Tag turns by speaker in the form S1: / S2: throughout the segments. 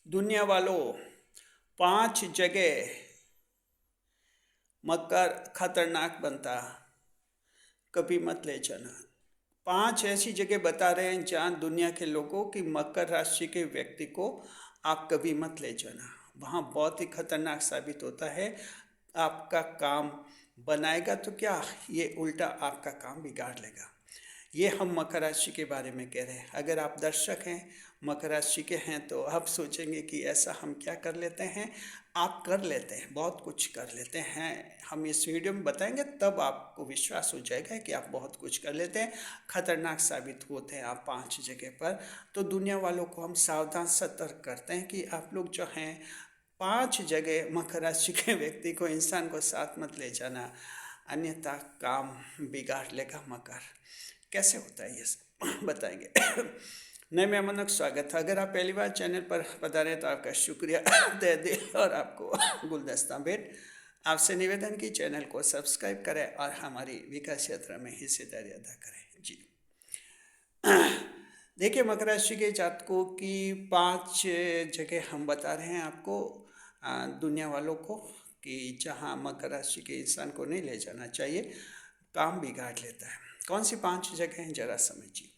S1: दुनिया वालों, 5 जगह मकर खतरनाक बनता, कभी मत ले जाना। 5 ऐसी जगह बता रहे हैं जहाँ दुनिया के लोगों की मकर राशि के व्यक्ति को आप कभी मत ले जाना। वहाँ बहुत ही खतरनाक साबित होता है। आपका काम बनाएगा तो क्या, ये उल्टा आपका काम बिगाड़ लेगा। ये हम मकर राशि के बारे में कह रहे हैं। अगर आप दर्शक हैं, मकर राशि के हैं, तो आप सोचेंगे कि ऐसा हम क्या कर लेते हैं। आप कर लेते हैं, बहुत कुछ कर लेते हैं। हम इस वीडियो में बताएंगे, तब आपको विश्वास हो जाएगा कि आप बहुत कुछ कर लेते हैं। खतरनाक साबित होते हैं आप 5 जगह पर। तो दुनिया वालों को हम सावधान सतर्क करते हैं कि आप लोग जो हैं 5 जगह मकर राशि के व्यक्ति को, इंसान को साथ मत ले जाना, अन्यथा काम बिगाड़ लेगा मकर। कैसे होता है ये सब बताएंगे। नए मेहमानों का स्वागत है। अगर आप पहली बार चैनल पर पधारे तो आपका शुक्रिया दे दिल और आपको गुलदस्ता भेंट। आपसे निवेदन की चैनल को सब्सक्राइब करें और हमारी विकास यात्रा में हिस्सेदारी अदा करें। जी, देखिए, मकर राशि के जातकों की 5 जगह हम बता रहे हैं आपको, दुनिया वालों को, कि जहां मकर राशि के इंसान को नहीं ले जाना चाहिए, काम बिगाड़ लेता है। कौन सी 5 जगह हैं, जरा समझिए।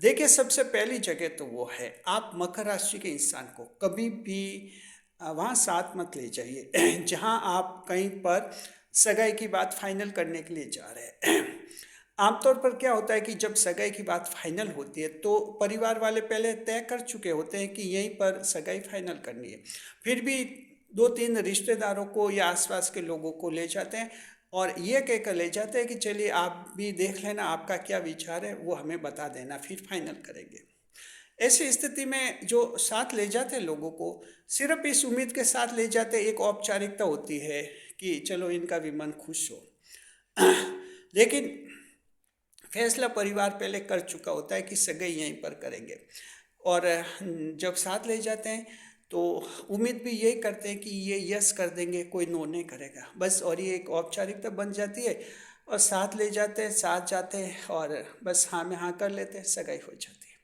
S1: देखिए, सबसे पहली जगह तो वो है, आप मकर राशि के इंसान को कभी भी वहाँ साथ मत ले जाइए जहाँ आप कहीं पर सगाई की बात फाइनल करने के लिए जा रहे हैं। आमतौर पर क्या होता है कि जब सगाई की बात फाइनल होती है तो परिवार वाले पहले तय कर चुके होते हैं कि यहीं पर सगाई फाइनल करनी है। फिर भी 2-3 रिश्तेदारों को या आसपास के लोगों को ले जाते हैं और ये कहकर ले जाते हैं कि चलिए आप भी देख लेना, आपका क्या विचार है वो हमें बता देना, फिर फाइनल करेंगे। ऐसी स्थिति में जो साथ ले जाते हैं लोगों को, सिर्फ इस उम्मीद के साथ ले जाते हैं, एक औपचारिकता होती है कि चलो इनका भी मन खुश हो। लेकिन फैसला परिवार पहले कर चुका होता है कि सगाई यहीं पर करेंगे। और जब साथ ले जाते हैं तो उम्मीद भी यही करते हैं कि ये यस कर देंगे, कोई नो नहीं करेगा बस। और ये एक औपचारिकता बन जाती है और साथ ले जाते हैं, साथ जाते हैं और बस हाँ में हाँ कर लेते हैं, सगाई हो जाती है।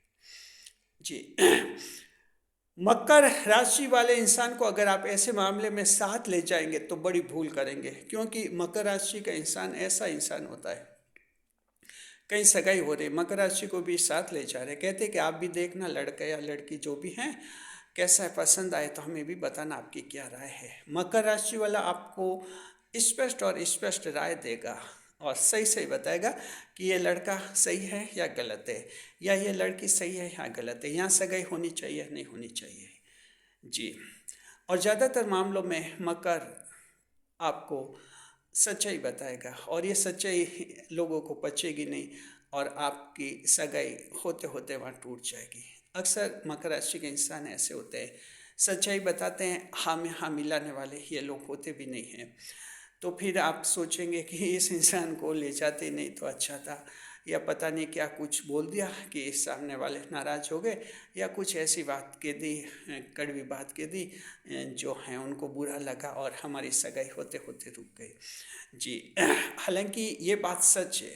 S1: जी, मकर राशि वाले इंसान को अगर आप ऐसे मामले में साथ ले जाएंगे तो बड़ी भूल करेंगे, क्योंकि मकर राशि का इंसान ऐसा इंसान होता है। कहीं सगाई हो रही, मकर राशि को भी साथ ले जा रहे, कहते कि आप भी देखना, लड़का या लड़की जो भी हैं, कैसा है, पसंद आए तो हमें भी बताना आपकी क्या राय है। मकर राशि वाला आपको स्पष्ट और स्पष्ट राय देगा और सही सही बताएगा कि ये लड़का सही है या गलत है, या ये लड़की सही है या गलत है, यहाँ सगाई होनी चाहिए या नहीं होनी चाहिए। जी, और ज़्यादातर मामलों में मकर आपको सच्चाई बताएगा और ये सच्चाई लोगों को पचेगी नहीं और आपकी सगाई होते होते वहाँ टूट जाएगी। अक्सर मकर राशि के इंसान ऐसे होते हैं, सच्चाई बताते हैं, हाँ में हाँ मिलाने वाले ये लोग होते भी नहीं हैं। तो फिर आप सोचेंगे कि इस इंसान को ले जाते नहीं तो अच्छा था, या पता नहीं क्या कुछ बोल दिया कि इस सामने वाले नाराज़ हो गए, या कुछ ऐसी बात कह दी, कड़वी बात कह दी जो है उनको बुरा लगा और हमारी सगाई होते होते रुक गई। जी, हालांकि ये बात सच है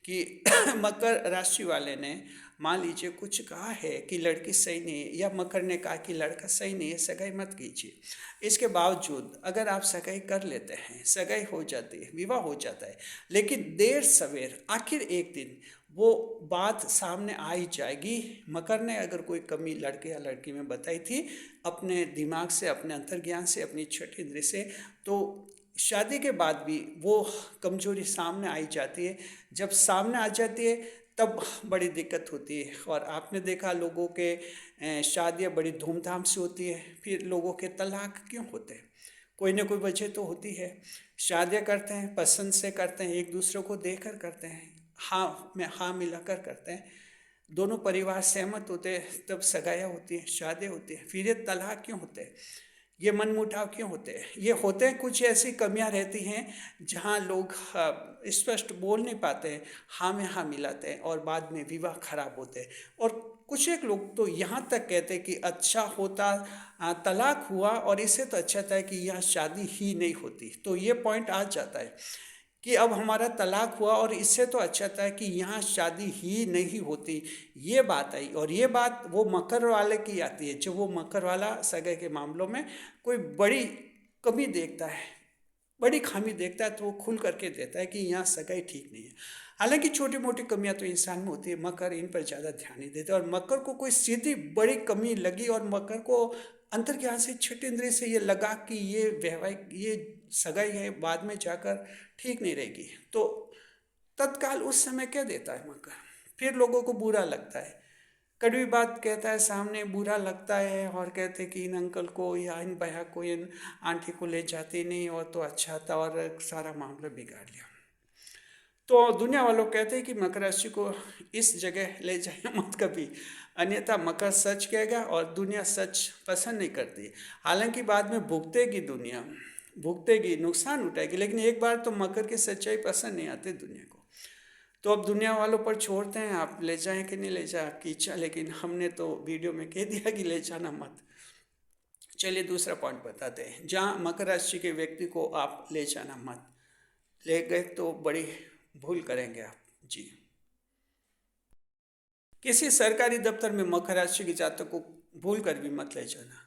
S1: कि मकर राशि वाले ने मान लीजिए कुछ कहा है कि लड़की सही नहीं है, या मकर ने कहा कि लड़का सही नहीं है, सगाई मत कीजिए। इसके बावजूद अगर आप सगाई कर लेते हैं, सगाई हो जाती है, विवाह हो जाता है, लेकिन देर सवेर आखिर एक दिन वो बात सामने आ ही जाएगी। मकर ने अगर कोई कमी लड़के या लड़की में बताई थी अपने दिमाग से, अपने अंतर्ज्ञान से, अपनी छठी इंद्रिय से, तो शादी के बाद भी वो कमजोरी सामने आई जाती है। जब सामने आ जाती है तब बड़ी दिक्कत होती है। और आपने देखा लोगों के शादियाँ बड़ी धूमधाम से होती है, फिर लोगों के तलाक क्यों होते हैं? कोई ना कोई वजह तो होती है। शादियाँ करते हैं, पसंद से करते हैं, एक दूसरे को देखकर करते हैं, हाँ में हाँ मिलाकर करते हैं, दोनों परिवार सहमत होते हैं, तब सगाइयाँ होती हैं, शादी होती है। फिर ये तलाक क्यों होते हैं? ये मनमुटाव क्यों होते हैं? ये होते हैं, कुछ ऐसी कमियां रहती हैं जहां लोग स्पष्ट बोल नहीं पाते हैं, हाँ में हाँ मिलाते हैं और बाद में विवाह खराब होते हैं। और कुछ एक लोग तो यहाँ तक कहते हैं कि अच्छा होता तलाक हुआ, और इससे तो अच्छा था कि यहाँ शादी ही नहीं होती। तो ये पॉइंट आ जाता है कि अब हमारा तलाक हुआ और इससे तो अच्छा था कि यहाँ शादी ही नहीं होती। ये बात आई, और ये बात वो मकर वाले की आती है। जो वो मकर वाला सगे के मामलों में कोई बड़ी कमी देखता है, बड़ी खामी देखता है, तो वो खुल करके देता है कि यहाँ सगाई ठीक नहीं है। हालांकि छोटी मोटी कमियां तो इंसान में होती है, मकर इन पर ज़्यादा ध्यान नहीं देते। और मकर को कोई सीधी बड़ी कमी लगी और मकर को अंतर ज्ञान से छठी इंद्रिय से ये लगा कि ये वैवाहिक ये सगाई है बाद में जाकर ठीक नहीं रहेगी, तो तत्काल उस समय कह देता है मकर। फिर लोगों को बुरा लगता है, कड़वी बात कहता है सामने, बुरा लगता है और कहते कि इन अंकल को या इन भैया को, इन आंटी को ले जाती नहीं और तो अच्छा था, और सारा मामला बिगाड़ लिया। तो दुनिया वालों कहते हैं कि मकर राशि को इस जगह ले जाए मत कभी, अन्यथा मकर सच कहेगा और दुनिया सच पसंद नहीं करती। हालांकि बाद में भुगतेगी, दुनिया भुगतेगी, नुकसान उठाएगी, लेकिन एक बार तो मकर की सच्चाई पसंद नहीं आती दुनिया को। तो अब दुनिया वालों पर छोड़ते हैं, आप ले जाएं कि नहीं ले जाए आपकी इच्छा, लेकिन हमने तो वीडियो में कह दिया कि ले जाना मत। चलिए दूसरा पॉइंट बताते हैं, जहाँ मकर राशि के व्यक्ति को आप ले जाना मत, ले गए तो बड़ी भूल करेंगे आप जी। किसी सरकारी दफ्तर में मकर राशि के जातक को भूल कर भी मत ले जाना।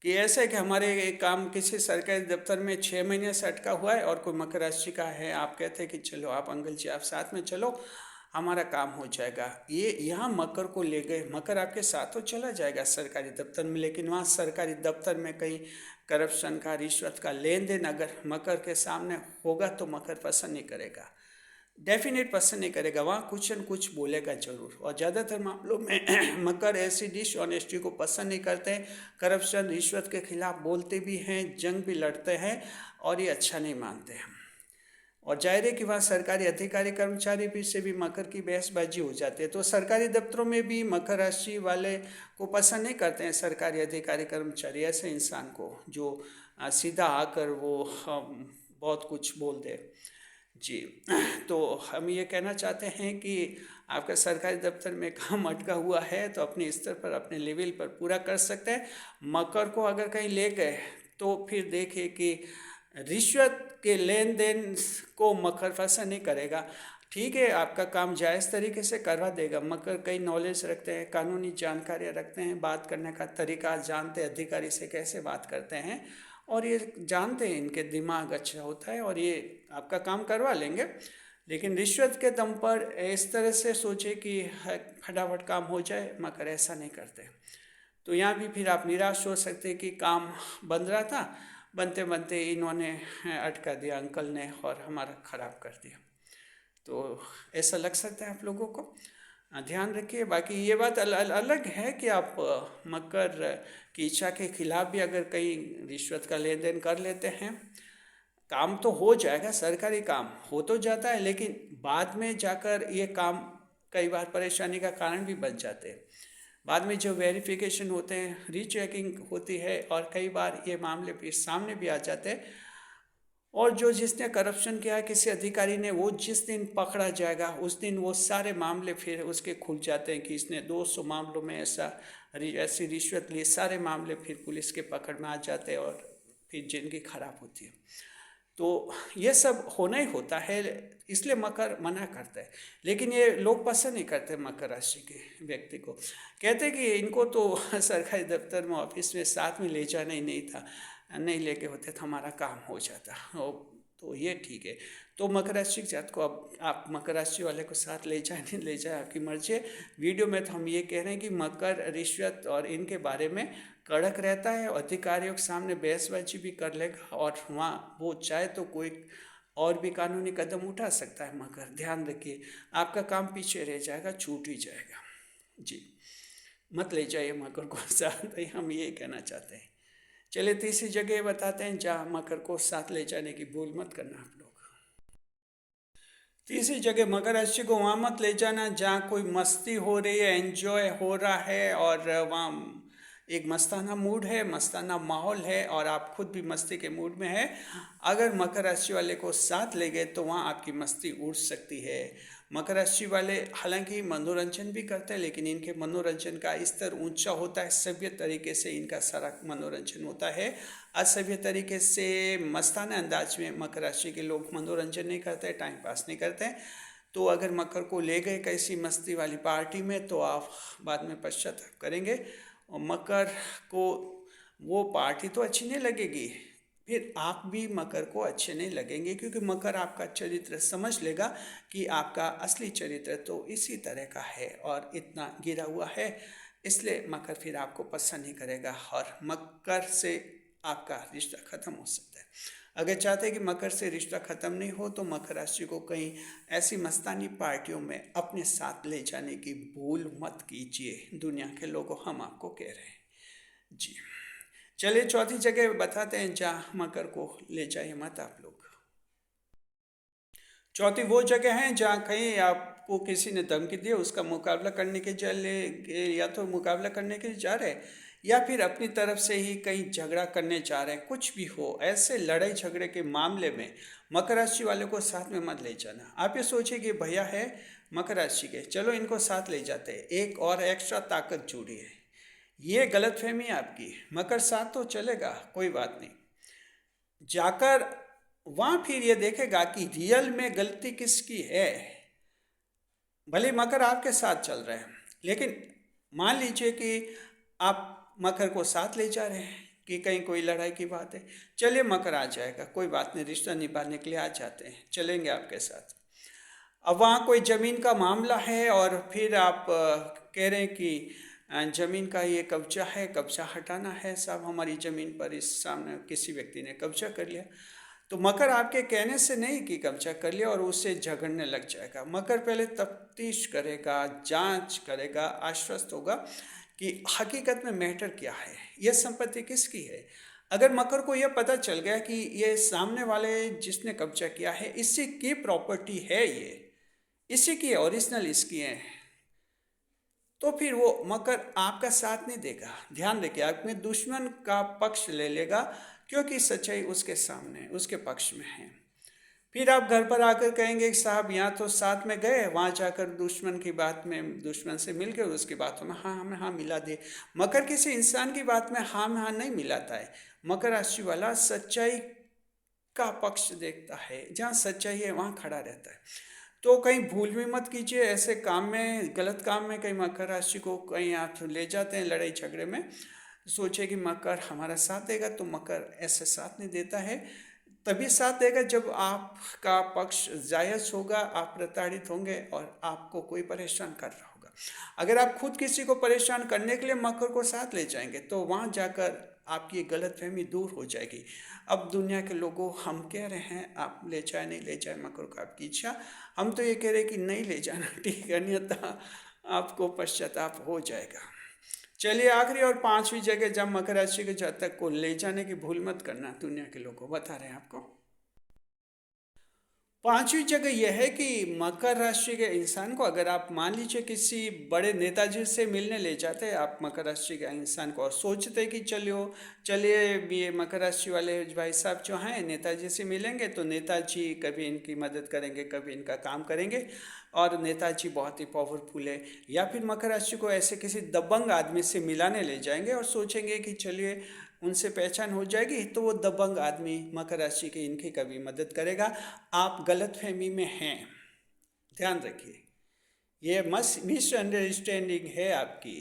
S1: कि ऐसा है कि हमारे एक काम किसी सरकारी दफ्तर में 6 महीने से अटका हुआ है और कोई मकर राशि का है, आप कहते हैं कि चलो आप अंकल जी आप साथ में चलो, हमारा काम हो जाएगा। ये यहाँ मकर को ले गए, मकर आपके साथ तो चला जाएगा सरकारी दफ्तर में, लेकिन वहाँ सरकारी दफ्तर में कहीं करप्शन का, रिश्वत का लेन देन अगर मकर के सामने होगा तो मकर पसंद नहीं करेगा, डेफिनेट पसंद नहीं करेगा, वहाँ कुछ न कुछ बोलेगा जरूर। और ज़्यादातर मामलों में मकर ऐसी डिसऑनेस्टी को पसंद नहीं करते हैं, करप्शन रिश्वत के खिलाफ बोलते भी हैं, जंग भी लड़ते हैं, और ये अच्छा नहीं मानते हैं। और जाहिर है कि वहाँ सरकारी अधिकारी कर्मचारी भी से भी मकर की बहसबाजी हो जाती है। तो सरकारी दफ्तरों में भी मकर राशि वाले को पसंद नहीं करते हैं सरकारी अधिकारी कर्मचारी, ऐसे इंसान को जो सीधा आकर वो बहुत कुछ बोल दे जी। तो हम ये कहना चाहते हैं कि आपका सरकारी दफ्तर में काम अटका हुआ है तो अपने स्तर पर, अपने लेवल पर पूरा कर सकते हैं। मकर को अगर कहीं ले गए तो फिर देखिए कि रिश्वत के लेन देन को मकर पसंद नहीं करेगा। ठीक है, आपका काम जायज़ तरीके से करवा देगा। मकर कई नॉलेज रखते हैं, कानूनी जानकारियाँ रखते हैं, बात करने का तरीका जानते हैं, अधिकारी से कैसे बात करते हैं, और ये जानते हैं, इनके दिमाग अच्छा होता है और ये आपका काम करवा लेंगे। लेकिन रिश्वत के दम पर इस तरह से सोचे कि फटाफट काम हो जाए, मकर ऐसा नहीं करते। तो यहाँ भी फिर आप निराश हो सकते हैं कि काम बन रहा था, बनते बनते इन्होंने अटका दिया अंकल ने और हमारा ख़राब कर दिया। तो ऐसा लग सकता है आप लोगों को, ध्यान रखिए। बाकी ये बात अलग है कि आप मकर की इच्छा के खिलाफ भी अगर कहीं रिश्वत का लेन देन कर लेते हैं, काम तो हो जाएगा, सरकारी काम हो तो जाता है, लेकिन बाद में जाकर ये काम कई बार परेशानी का कारण भी बन जाते हैं। बाद में जो वेरिफिकेशन होते हैं, रीचेकिंग होती है, और कई बार ये मामले भी सामने भी आ जाते हैं, और जो जिसने करप्शन किया है किसी अधिकारी ने, वो जिस दिन पकड़ा जाएगा उस दिन वो सारे मामले फिर उसके खुल जाते हैं कि इसने 200 मामलों में ऐसी रिश्वत ली, सारे मामले फिर पुलिस के पकड़ में आ जाते हैं और फिर जिंदगी खराब होती है। तो ये सब होना ही होता है, इसलिए मकर मना करता है। लेकिन ये लोग पसंद नहीं करते मकर राशि के व्यक्ति को, कहते कि इनको तो सरकारी दफ्तर में, ऑफिस में साथ में ले जाना ही नहीं था, नहीं लेके होते तो हमारा काम हो जाता। तो ये ठीक है। तो मकर राशि जात को अब आप मकर राशि वाले को साथ ले जाए नहीं ले जाए आपकी मर्जी है। वीडियो में तो हम ये कह रहे हैं कि मकर रिश्वत और इनके बारे में कड़क रहता है, अधिकारियों के सामने बहसबाजी भी कर लेगा, और वहाँ वो चाहे तो कोई और भी कानूनी कदम उठा सकता है मकर। ध्यान रखिए, आपका काम पीछे रह जाएगा, छूट ही जाएगा जी। मत ले जाइए मकर को साथ, हम ये कहना चाहते हैं। चलिए तीसरी जगह बताते हैं जहाँ मकर को साथ ले जाने की भूल मत करना आप लोग। तीसरी जगह मकर राशि को वहाँ मत ले जाना जहाँ कोई मस्ती हो रही है, एंजॉय हो रहा है, और वहाँ एक मस्ताना मूड है, मस्ताना माहौल है, और आप खुद भी मस्ती के मूड में है। अगर मकर राशि वाले को साथ ले गए तो वहाँ आपकी मस्ती उड़ सकती है, मकर राशि वाले हालांकि मनोरंजन भी करते हैं, लेकिन इनके मनोरंजन का स्तर ऊंचा होता है। सभ्य तरीके से इनका सारा मनोरंजन होता है। असभ्य तरीके से मस्ताना अंदाज में मकर राशि के लोग मनोरंजन नहीं करते, टाइम पास नहीं करते। तो अगर मकर को ले गए कैसी मस्ती वाली पार्टी में तो आप बाद में पश्चाताप करेंगे, और मकर को वो पार्टी तो अच्छी नहीं लगेगी, फिर आप भी मकर को अच्छे नहीं लगेंगे, क्योंकि मकर आपका चरित्र समझ लेगा कि आपका असली चरित्र तो इसी तरह का है और इतना गिरा हुआ है, इसलिए मकर फिर आपको पसंद नहीं करेगा और मकर से आपका रिश्ता खत्म हो सकता है। अगर चाहते हैं कि मकर से रिश्ता खत्म नहीं हो तो मकर राशि को कहीं ऐसी मस्तानी पार्टियों में अपने साथ ले जाने की भूल मत कीजिए। दुनिया के लोगों, हम आपको कह रहे हैं जी। चलिए चौथी जगह बताते हैं जहाँ मकर को ले जाइए मत आप लोग। चौथी वो जगह है जहाँ कहीं आपको किसी ने धमकी दी, उसका मुकाबला करने के लिए या तो मुकाबला करने के लिए जा रहे हैं या फिर अपनी तरफ से ही कहीं झगड़ा करने जा रहे हैं। कुछ भी हो, ऐसे लड़ाई झगड़े के मामले में मकर राशि वाले को साथ में मत ले जाना। आप ये सोचिए कि भैया है मकर राशि के, चलो इनको साथ ले जाते हैं, एक और एक्स्ट्रा ताकत जुड़ी है। ये गलतफहमी है आपकी। मकर साथ तो चलेगा, कोई बात नहीं, जाकर वहाँ फिर ये देखेगा कि रियल में गलती किसकी है। भले मकर आपके साथ चल रहे हैं, लेकिन मान लीजिए कि आप मकर को साथ ले जा रहे हैं कि कहीं कोई लड़ाई की बात है, चलिए मकर आ जाएगा, कोई बात नहीं, रिश्ता निभाने के लिए आ जाते हैं, चलेंगे आपके साथ। अब वहाँ कोई ज़मीन का मामला है और फिर आप कह रहे हैं कि ज़मीन का ये कब्जा है, कब्जा हटाना है साहब हमारी ज़मीन पर, इस सामने किसी व्यक्ति ने कब्जा कर लिया। तो मकर आपके कहने से नहीं कि कब्जा कर लिया और उससे झगड़ने लग जाएगा। मकर पहले तफ्तीश करेगा, जांच करेगा, आश्वस्त होगा कि हकीकत में मैटर क्या है, यह संपत्ति किसकी है। अगर मकर को यह पता चल गया कि ये सामने वाले जिसने कब्जा किया है इसी की प्रॉपर्टी है, ये इसी की है, ओरिजिनल इसकी है, तो फिर वो मकर आपका साथ नहीं देगा। ध्यान रखिए, अपने दुश्मन का पक्ष ले लेगा, क्योंकि सच्चाई उसके सामने, उसके पक्ष में है। फिर आप घर पर आकर कहेंगे कि साहब यहाँ तो साथ में गए, वहाँ जाकर दुश्मन की बात में, दुश्मन से मिल के उसकी बातों में हाँ हमें हाँ मिला दे। मकर किसी इंसान की बात में हाँ में हाँ नहीं मिलाता है। मकर राशि वाला सच्चाई का पक्ष देखता है, जहाँ सच्चाई है वहाँ खड़ा रहता है। तो कहीं भूल भी मत कीजिए ऐसे काम में, गलत काम में कहीं मकर राशि को कहीं आप ले जाते हैं लड़ाई झगड़े में, सोचे कि मकर हमारा साथ देगा, तो मकर ऐसे साथ नहीं देता है। तभी साथ देगा जब आपका पक्ष जायज़ होगा, आप प्रताड़ित होंगे और आपको कोई परेशान कर रहा होगा। अगर आप खुद किसी को परेशान करने के लिए मकर को साथ ले जाएंगे तो वहाँ जाकर आपकी गलतफहमी दूर हो जाएगी। अब दुनिया के लोगों, हम कह रहे हैं आप ले जाए नहीं ले जाए मकर को आपकी इच्छा, हम तो ये कह रहे हैं कि नहीं ले जाना ठीक है, अन्यथा आपको पश्चाताप हो जाएगा। चलिए आखिरी और पांचवी जगह जब मकर राशि के जातक को ले जाने की भूल मत करना, दुनिया के लोगों बता रहे हैं आपको। पांचवी जगह यह है कि मकर राशि के इंसान को अगर आप मान लीजिए किसी बड़े नेताजी से मिलने ले जाते हैं आप मकर राशि के इंसान को, और सोचते कि चलिए ये मकर राशि वाले भाई साहब जो हैं नेताजी से मिलेंगे तो नेताजी कभी इनकी मदद करेंगे, कभी इनका काम करेंगे, और नेताजी बहुत ही पावरफुल है। या फिर मकर राशि को ऐसे किसी दबंग आदमी से मिलाने ले जाएंगे और सोचेंगे कि चलिए उनसे पहचान हो जाएगी, तो वो दबंग आदमी मकर राशि के इनकी कभी मदद करेगा। आप गलतफहमी में हैं, ध्यान रखिए, ये मिसअंडरस्टैंडिंग है आपकी।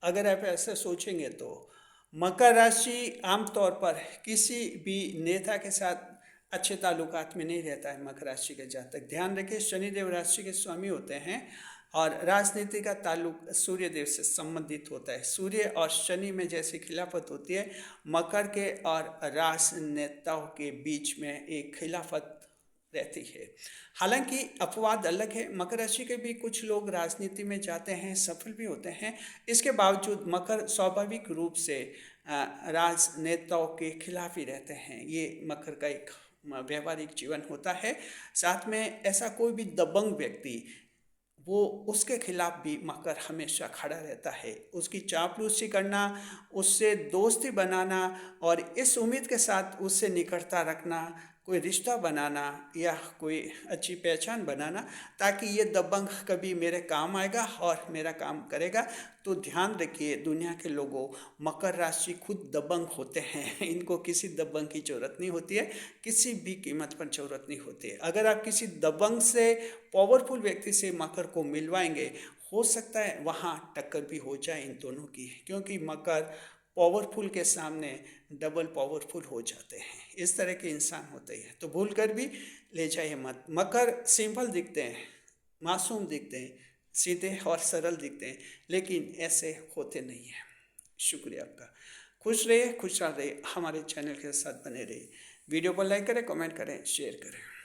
S1: अगर आप ऐसा सोचेंगे तो मकर राशि आमतौर पर किसी भी नेता के साथ अच्छे ताल्लुकात में नहीं रहता है। मकर राशि के जातक ध्यान रखिए, शनिदेव राशि के स्वामी होते हैं और राजनीति का ताल्लुक सूर्य देव से संबंधित होता है। सूर्य और शनि में जैसी खिलाफत होती है, मकर के और राजनेताओं के बीच में एक खिलाफत रहती है। हालांकि अपवाद अलग है, मकर राशि के भी कुछ लोग राजनीति में जाते हैं, सफल भी होते हैं। इसके बावजूद मकर स्वाभाविक रूप से राजनेताओं के खिलाफ ही रहते हैं। ये मकर का एक व्यवहारिक जीवन होता है। साथ में ऐसा कोई भी दबंग व्यक्ति, वो उसके खिलाफ भी मकर हमेशा खड़ा रहता है। उसकी चापलूसी करना, उससे दोस्ती बनाना और इस उम्मीद के साथ उससे निकटता रखना, कोई रिश्ता बनाना या कोई अच्छी पहचान बनाना, ताकि ये दबंग कभी मेरे काम आएगा और मेरा काम करेगा। तो ध्यान रखिए दुनिया के लोगों, मकर राशि खुद दबंग होते हैं। इनको किसी दबंग की ज़रूरत नहीं होती है, किसी भी कीमत पर ज़रूरत नहीं होती है। अगर आप किसी दबंग से, पावरफुल व्यक्ति से मकर को मिलवाएंगे, हो सकता है वहाँ टक्कर भी हो जाए इन दोनों की, क्योंकि मकर पावरफुल के सामने डबल पावरफुल हो जाते हैं। इस तरह के इंसान होते हैं, तो भूल कर भी ले जाइए मत। मकर सिंपल दिखते हैं, मासूम दिखते हैं, सीधे और सरल दिखते हैं, लेकिन ऐसे होते नहीं हैं। शुक्रिया आपका। खुश रहिए, खुशहाल रहिए, हमारे चैनल के साथ बने रहिए। वीडियो को लाइक करें, कमेंट करें, शेयर करें।